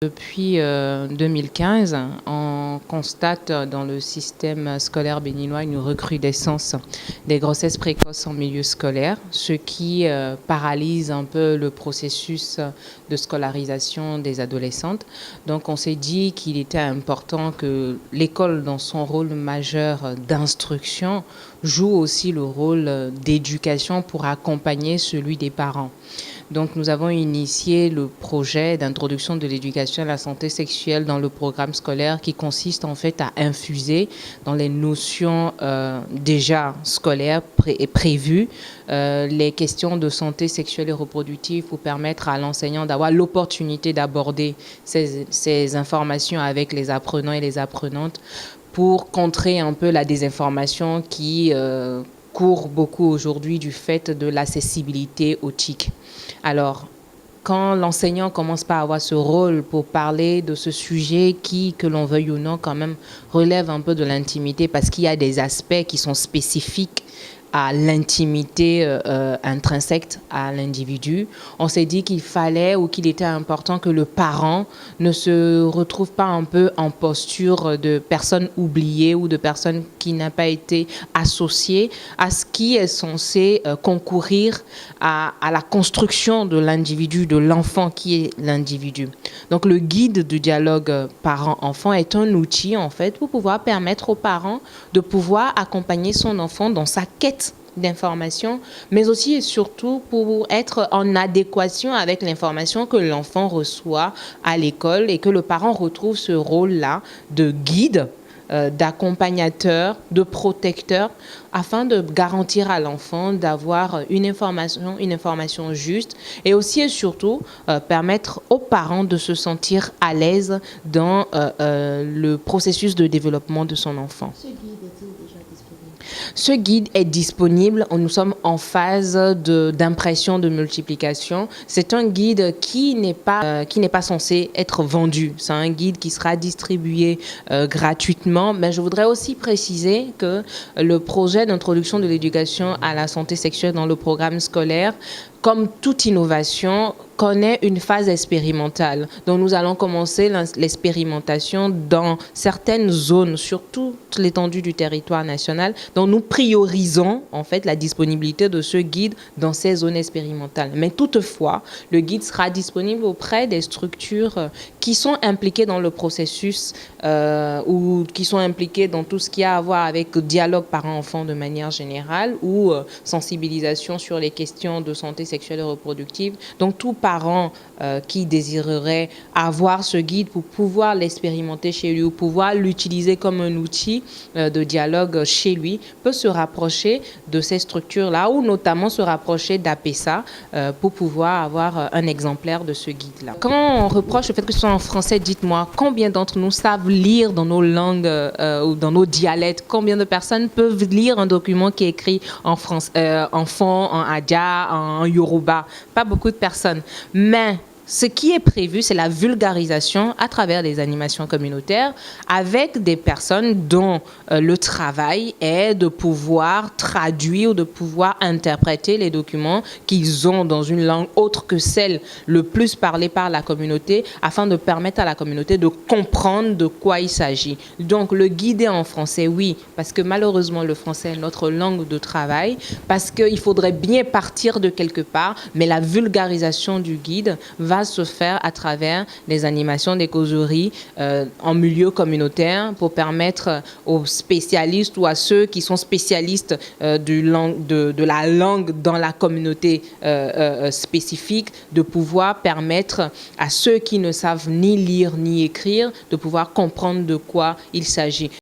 Depuis 2015, on constate dans le système scolaire béninois une recrudescence des grossesses précoces en milieu scolaire, ce qui paralyse un peu le processus de scolarisation des adolescentes. Donc on s'est dit qu'il était important que l'école, dans son rôle majeur d'instruction, joue aussi le rôle d'éducation pour accompagner celui des parents. Donc nous avons initié le projet d'introduction de l'éducation à la santé sexuelle dans le programme scolaire qui consiste en fait à infuser dans les notions déjà scolaires et prévues les questions de santé sexuelle et reproductive pour permettre à l'enseignant d'avoir l'opportunité d'aborder ces informations avec les apprenants et les apprenantes pour contrer un peu la désinformation qui court beaucoup aujourd'hui du fait de l'accessibilité aux TIC. Alors, quand l'enseignant commence par avoir ce rôle pour parler de ce sujet qui, que l'on veuille ou non, quand même relève un peu de l'intimité parce qu'il y a des aspects qui sont spécifiques à l'intimité intrinsèque à l'individu, on s'est dit qu'il fallait ou qu'il était important que le parent ne se retrouve pas un peu en posture de personne oubliée ou de personne qui n'a pas été associée à ce qui est censé concourir à la construction de l'individu, de l'enfant qui est l'individu. Donc le guide du dialogue parent-enfant est un outil en fait pour pouvoir permettre aux parents de pouvoir accompagner son enfant dans sa quête d'information, mais aussi et surtout pour être en adéquation avec l'information que l'enfant reçoit à l'école et que le parent retrouve ce rôle-là de guide, d'accompagnateur, de protecteur, afin de garantir à l'enfant d'avoir une information juste et aussi et surtout permettre aux parents de se sentir à l'aise dans le processus de développement de son enfant. Ce guide est disponible, nous sommes en phase d'impression, de multiplication. C'est un guide qui n'est pas censé être vendu. C'est un guide qui sera distribué gratuitement. Mais je voudrais aussi préciser que le projet d'introduction de l'éducation à la santé sexuelle dans le programme scolaire, comme toute innovation, connaît une phase expérimentale. Donc nous allons commencer l'expérimentation dans certaines zones, sur toute l'étendue du territoire national. Donc nous priorisons en fait la disponibilité de ce guide dans ces zones expérimentales. Mais toutefois, le guide sera disponible auprès des structures qui sont impliquées dans le processus ou qui sont impliquées dans tout ce qui a à voir avec dialogue parent-enfant de manière générale ou sensibilisation sur les questions de santé sexuelle et reproductive. Donc tout parent qui désirerait avoir ce guide pour pouvoir l'expérimenter chez lui ou pouvoir l'utiliser comme un outil de dialogue chez lui peut se rapprocher de ces structures-là ou notamment se rapprocher d'APESA pour pouvoir avoir un exemplaire de ce guide-là. Quand on reproche le fait que ce soit en français, dites-moi, combien d'entre nous savent lire dans nos langues ou dans nos dialectes? Combien de personnes peuvent lire un document qui est écrit en français, en fon, en adja, en yoruba? Pas beaucoup de personnes. Mais ce qui est prévu, c'est la vulgarisation à travers des animations communautaires avec des personnes dont le travail est de pouvoir traduire ou de pouvoir interpréter les documents qu'ils ont dans une langue autre que celle le plus parlée par la communauté afin de permettre à la communauté de comprendre de quoi il s'agit. Donc le guide est en français, oui, parce que malheureusement le français est notre langue de travail, parce qu'il faudrait bien partir de quelque part, mais la vulgarisation du guide va se faire à travers des animations, des causeries en milieu communautaire pour permettre aux spécialistes ou à ceux qui sont spécialistes de la langue dans la communauté spécifique de pouvoir permettre à ceux qui ne savent ni lire ni écrire de pouvoir comprendre de quoi il s'agit.